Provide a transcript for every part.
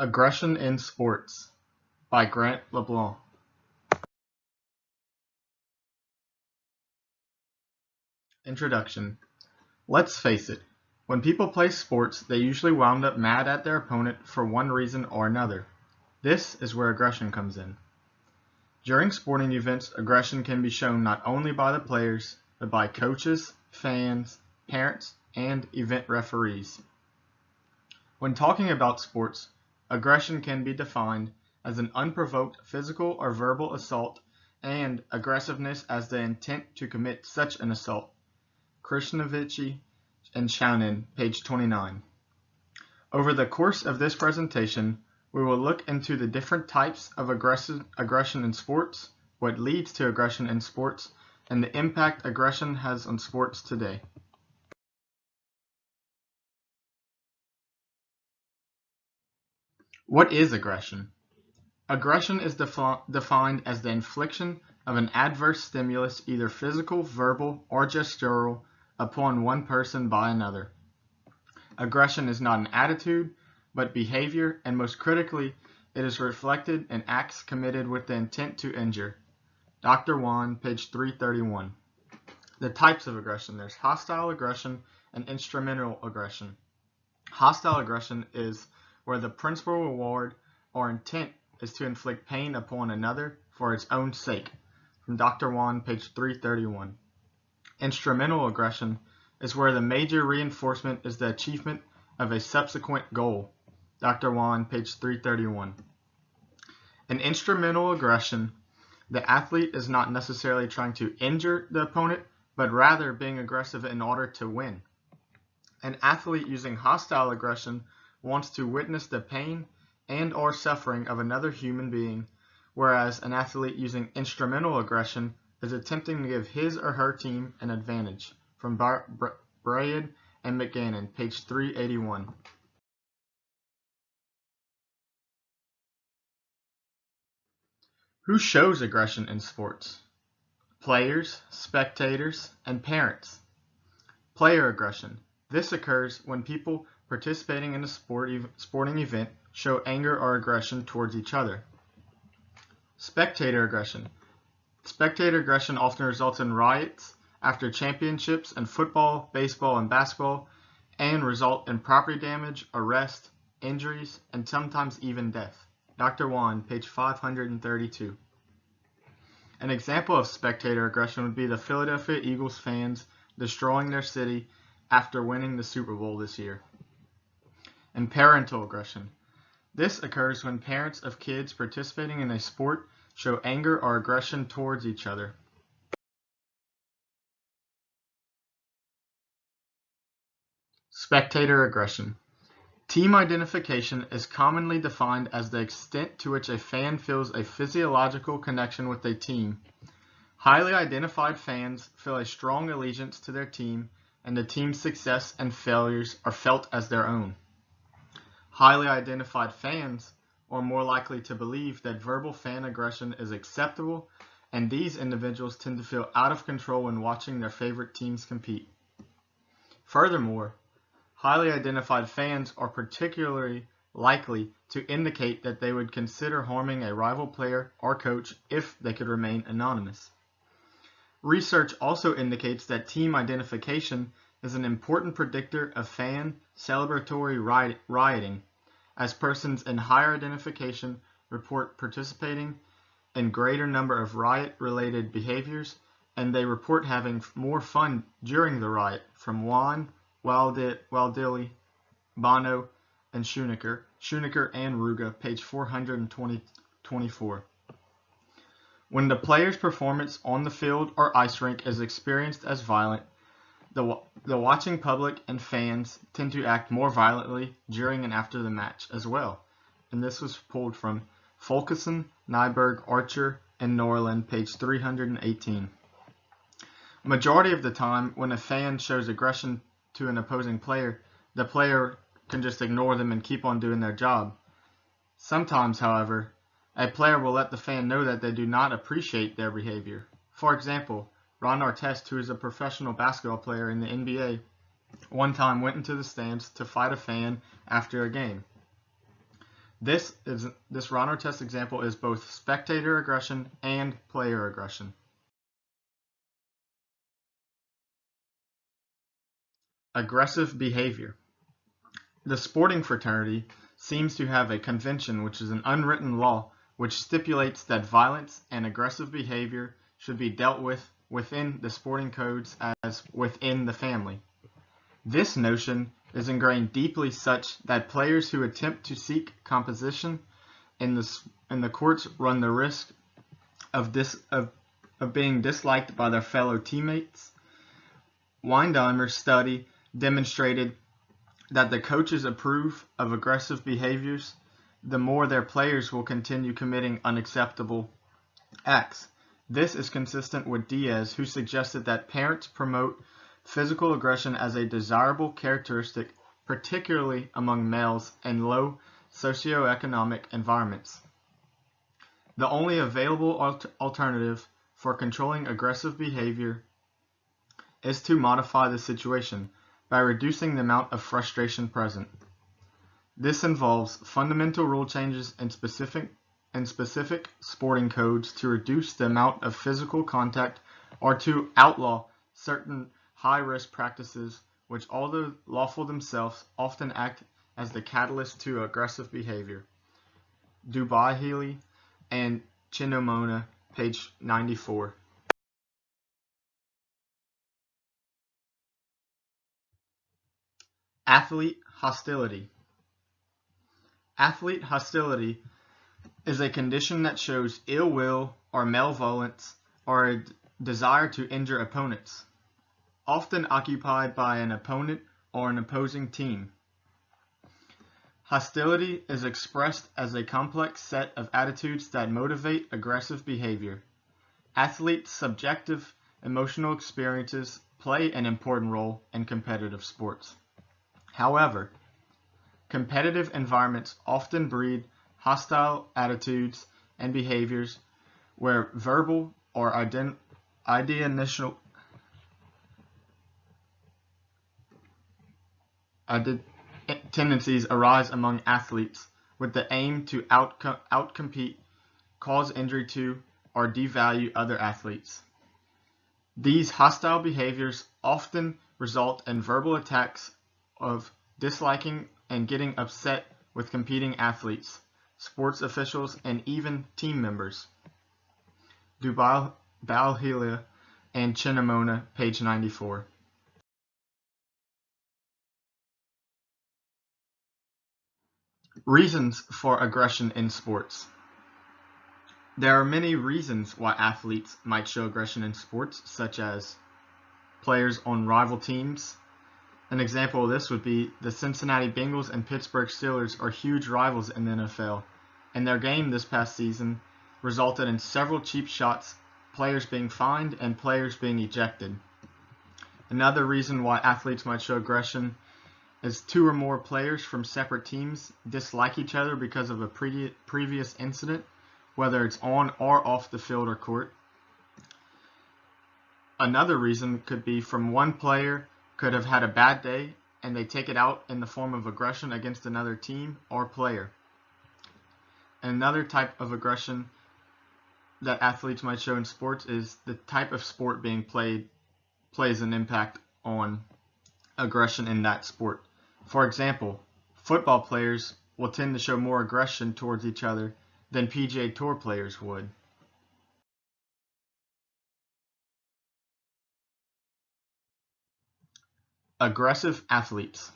Aggression in Sports by Grant LeBlanc. Introduction. Let's face it, when people play sports, they usually wound up mad at their opponent for one reason or another. This is where aggression comes in. During sporting events, aggression can be shown not only by the players, but by coaches, fans, parents, and event referees. When talking about sports, aggression can be defined as an unprovoked physical or verbal assault and aggressiveness as the intent to commit such an assault. Krishnavichi and Chaunin, page 29. Over the course of this presentation, we will look into the different types of aggression in sports, what leads to aggression in sports, and the impact aggression has on sports today. What is aggression? Aggression is defined as the infliction of an adverse stimulus, either physical, verbal, or gestural, upon one person by another. Aggression is not an attitude, but behavior, and most critically, it is reflected in acts committed with the intent to injure. Dr. Wan, page 331. The types of aggression. There's hostile aggression and instrumental aggression. Hostile aggression is where the principal reward or intent is to inflict pain upon another for its own sake. From Dr. Wan, page 331. Instrumental aggression is where the major reinforcement is the achievement of a subsequent goal. Dr. Wan, page 331. In instrumental aggression, the athlete is not necessarily trying to injure the opponent, but rather being aggressive in order to win. An athlete using hostile aggression wants to witness the pain and or suffering of another human being, whereas an athlete using instrumental aggression is attempting to give his or her team an advantage. From Brayed and McGannon, page 381. Who shows aggression in sports? Players, spectators, and parents. Player aggression. This occurs when people participating in a sporting event show anger or aggression towards each other. Spectator aggression. Spectator aggression often results in riots after championships in football, baseball, and basketball, and result in property damage, arrest, injuries, and sometimes even death. Dr. Wan, page 532. An example of spectator aggression would be the Philadelphia Eagles fans destroying their city after winning the Super Bowl this year. And parental aggression. This occurs when parents of kids participating in a sport show anger or aggression towards each other. Spectator aggression. Team identification is commonly defined as the extent to which a fan feels a physiological connection with a team. Highly identified fans feel a strong allegiance to their team, and the team's success and failures are felt as their own. Highly identified fans are more likely to believe that verbal fan aggression is acceptable, and these individuals tend to feel out of control when watching their favorite teams compete. Furthermore, highly identified fans are particularly likely to indicate that they would consider harming a rival player or coach if they could remain anonymous. Research also indicates that team identification is an important predictor of fan celebratory rioting, as persons in higher identification report participating in greater number of riot-related behaviors, and they report having more fun during the riot. From Wan, Waldilli, Bono, and Schoenecker and Ruga, page 424. When the player's performance on the field or ice rink is experienced as violent, the watching public and fans tend to act more violently during and after the match as well. And this was pulled from Fulkerson, Nyberg, Archer, and Norland, page 318. Majority of the time, when a fan shows aggression to an opposing player, the player can just ignore them and keep on doing their job. Sometimes, however, a player will let the fan know that they do not appreciate their behavior. For example, Ron Artest, who is a professional basketball player in the NBA, one time went into the stands to fight a fan after a game. This Ronner test example is both spectator aggression and player aggression. Aggressive behavior. The sporting fraternity seems to have a convention, which is an unwritten law, which stipulates that violence and aggressive behavior should be dealt with within the sporting codes as within the family. This notion is ingrained deeply such that players who attempt to seek composition in the courts run the risk of being disliked by their fellow teammates. Windheimer's study demonstrated that the coaches approve of aggressive behaviors, the more their players will continue committing unacceptable acts. This is consistent with Diaz, who suggested that parents promote physical aggression as a desirable characteristic, particularly among males in low socioeconomic environments. The only available alternative for controlling aggressive behavior is to modify the situation by reducing the amount of frustration present. This involves fundamental rule changes in specific sporting codes to reduce the amount of physical contact or to outlaw certain high-risk practices which, although lawful themselves, often act as the catalyst to aggressive behavior. Dubai-Healy and Chinomona, page 94. Athlete hostility. Athlete hostility is a condition that shows ill will or malevolence or a desire to injure opponents, often occupied by an opponent or an opposing team. Hostility is expressed as a complex set of attitudes that motivate aggressive behavior. Athletes' subjective emotional experiences play an important role in competitive sports. However, competitive environments often breed hostile attitudes and behaviors where verbal or ideational tendencies arise among athletes with the aim to outcompete, cause injury to, or devalue other athletes. These hostile behaviors often result in verbal attacks of disliking and getting upset with competing athletes, sports officials, and even team members. Dubai-Healy and Chinomona, page 94. Reasons for aggression in sports. There are many reasons why athletes might show aggression in sports, such as players on rival teams. An example of this would be the Cincinnati Bengals and Pittsburgh Steelers are huge rivals in the NFL, and their game this past season resulted in several cheap shots, players being fined, and players being ejected. Another reason why athletes might show aggression is two or more players from separate teams dislike each other because of a previous incident, whether it's on or off the field or court. Another reason could be from one player could have had a bad day and they take it out in the form of aggression against another team or player. Another type of aggression that athletes might show in sports is the type of sport being played plays an impact on aggression in that sport. For example, football players will tend to show more aggression towards each other than PGA Tour players would. Aggressive athletes.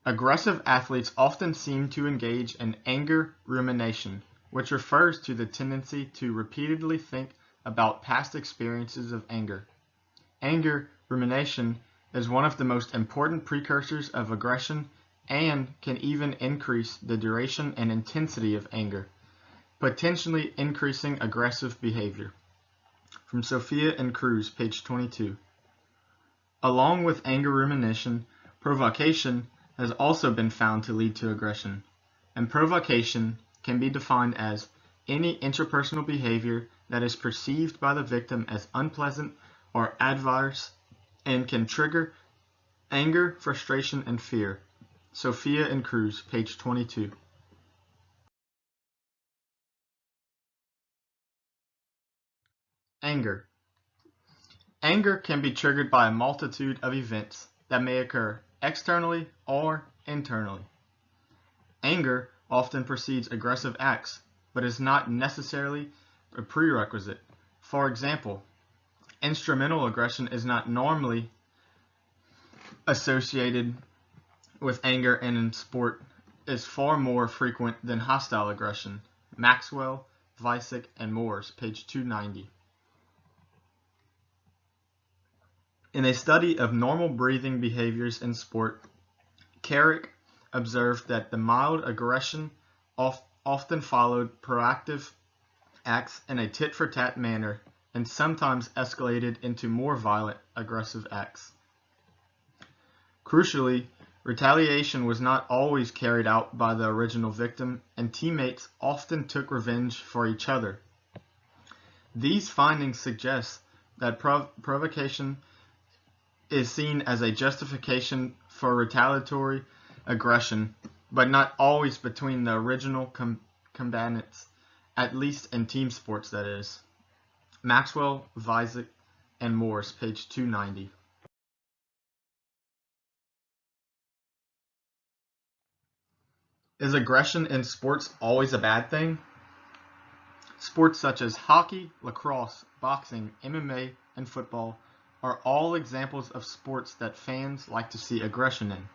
Aggressive athletes often seem to engage in anger rumination, which refers to the tendency to repeatedly think about past experiences of anger. Anger rumination is one of the most important precursors of aggression and can even increase the duration and intensity of anger, potentially increasing aggressive behavior. From Sophia and Cruz, page 22. Along with anger rumination, provocation has also been found to lead to aggression, and provocation can be defined as any interpersonal behavior that is perceived by the victim as unpleasant or adverse and can trigger anger, frustration, and fear. Sophia and Cruz, page 22. Anger. Anger can be triggered by a multitude of events that may occur externally or internally. Anger often precedes aggressive acts, but is not necessarily a prerequisite. For example, instrumental aggression is not normally associated with anger and in sport is far more frequent than hostile aggression. Maxwell, Weissach, and Moores, page 290. In a study of normal breathing behaviors in sport, Carrick observed that the mild aggression often followed proactive acts in a tit-for-tat manner and sometimes escalated into more violent aggressive acts. Crucially, retaliation was not always carried out by the original victim, and teammates often took revenge for each other. These findings suggest that provocation is seen as a justification for retaliatory aggression, but not always between the original combatants, at least in team sports, that is. Maxwell, Weissach, and Moores, page 290. Is aggression in sports always a bad thing? Sports such as hockey, lacrosse, boxing, MMA, and football are all examples of sports that fans like to see aggression in.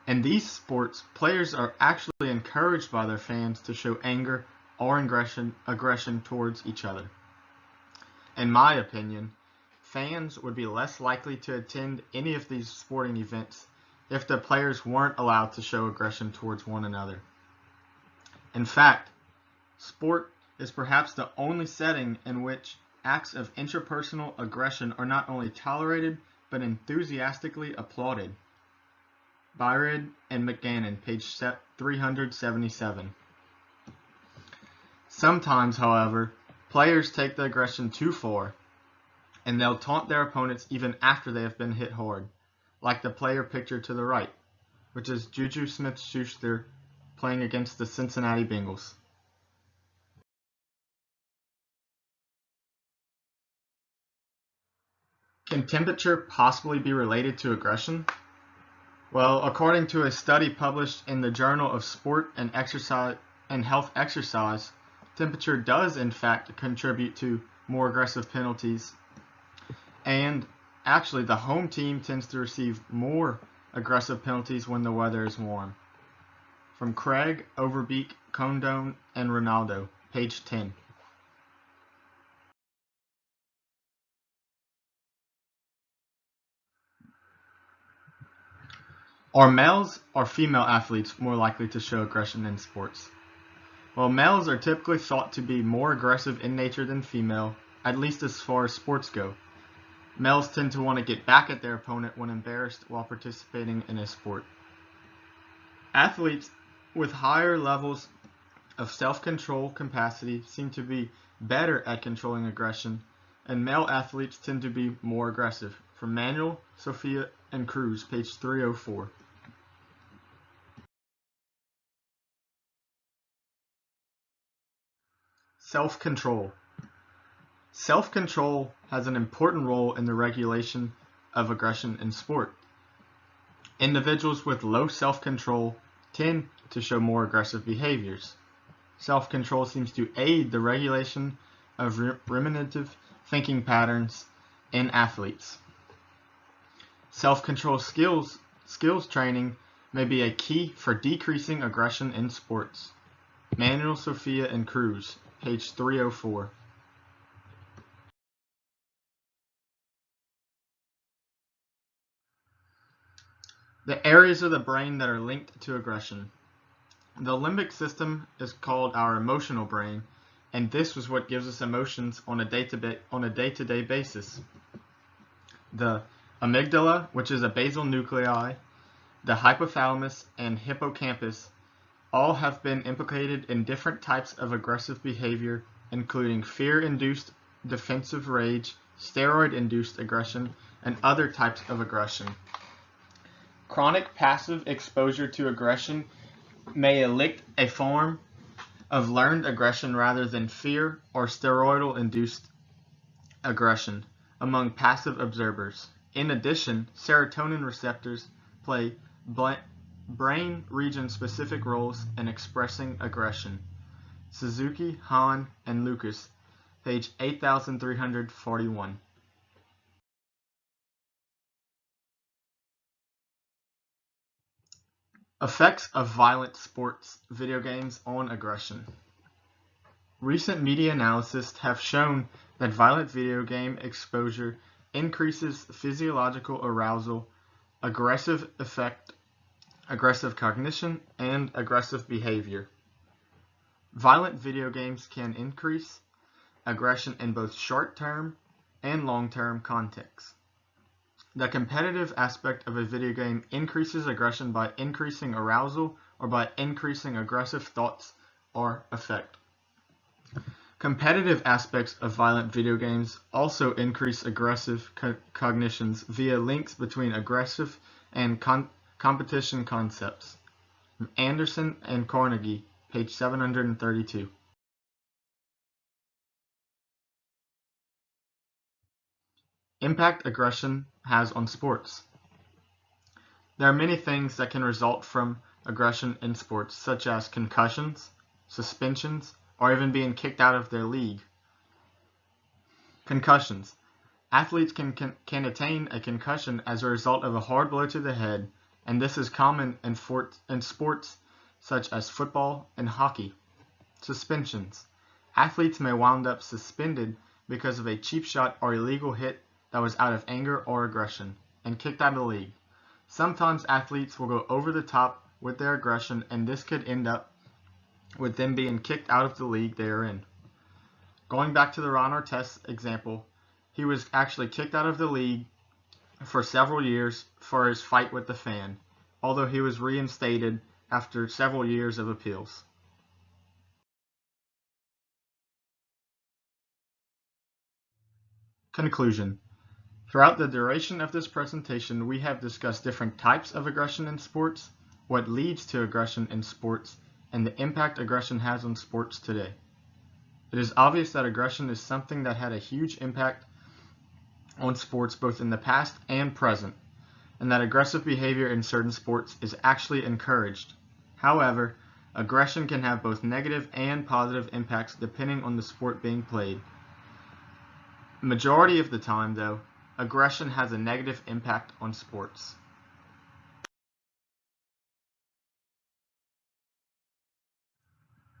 In these sports, players are actually encouraged by their fans to show anger or aggression towards each other. In my opinion, fans would be less likely to attend any of these sporting events if the players weren't allowed to show aggression towards one another. In fact, sport is perhaps the only setting in which acts of interpersonal aggression are not only tolerated, but enthusiastically applauded. Byred and McGannon, page 377. Sometimes, however, players take the aggression too far, and they'll taunt their opponents even after they have been hit hard, like the player pictured to the right, which is Juju Smith-Schuster playing against the Cincinnati Bengals. Can temperature possibly be related to aggression? Well, according to a study published in the Journal of Sport and Exercise and Health Exercise, temperature does in fact contribute to more aggressive penalties, and actually the home team tends to receive more aggressive penalties when the weather is warm. From Craig, Overbeek, Condon, and Ronaldo, page 10. Are males or female athletes more likely to show aggression in sports? Well, males are typically thought to be more aggressive in nature than female, at least as far as sports go. Males tend to want to get back at their opponent when embarrassed while participating in a sport. Athletes with higher levels of self-control capacity seem to be better at controlling aggression, and male athletes tend to be more aggressive. From Manuel, Sophia, and Cruz, page 304. Self-control. Self-control has an important role in the regulation of aggression in sport. Individuals with low self-control tend to show more aggressive behaviors. Self-control seems to aid the regulation of ruminative thinking patterns in athletes. Self-control skills training may be a key for decreasing aggression in sports. Manuel, Sophia, and Cruz, page 304. The areas of the brain that are linked to aggression. The limbic system is called our emotional brain, and this is what gives us emotions on a day-to-day basis. The amygdala, which is a basal nuclei, the hypothalamus, and hippocampus all have been implicated in different types of aggressive behavior, including fear-induced defensive rage, steroid-induced aggression, and other types of aggression. Chronic passive exposure to aggression may elicit a form of learned aggression rather than fear or steroidal-induced aggression among passive observers. In addition, serotonin receptors play brain region-specific roles in expressing aggression. Suzuki, Hahn, and Lucas, page 8341. Effects of violent sports video games on aggression. Recent media analysis have shown that violent video game exposure increases physiological arousal, aggressive cognition, and aggressive behavior. Violent video games can increase aggression in both short-term and long-term contexts. The competitive aspect of a video game increases aggression by increasing arousal or by increasing aggressive thoughts or affect. Competitive aspects of violent video games also increase aggressive cognitions via links between aggressive and competition concepts. Anderson and Carnegie, page 732. Impact aggression has on sports. There are many things that can result from aggression in sports, such as concussions, suspensions, or even being kicked out of their league. Concussions. Athletes can attain a concussion as a result of a hard blow to the head, and this is common in sports such as football and hockey. Suspensions. Athletes may wind up suspended because of a cheap shot or illegal hit that was out of anger or aggression, and kicked out of the league. Sometimes athletes will go over the top with their aggression, and this could end up with them being kicked out of the league they are in. Going back to the Ron Artest example, he was actually kicked out of the league for several years for his fight with the fan, although he was reinstated after several years of appeals. Conclusion. Throughout the duration of this presentation, we have discussed different types of aggression in sports, what leads to aggression in sports, and the impact aggression has on sports today. It is obvious that aggression is something that had a huge impact on sports both in the past and present, and that aggressive behavior in certain sports is actually encouraged. However, aggression can have both negative and positive impacts depending on the sport being played. Majority of the time, though, aggression has a negative impact on sports.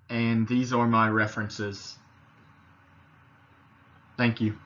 And these are my references. Thank you.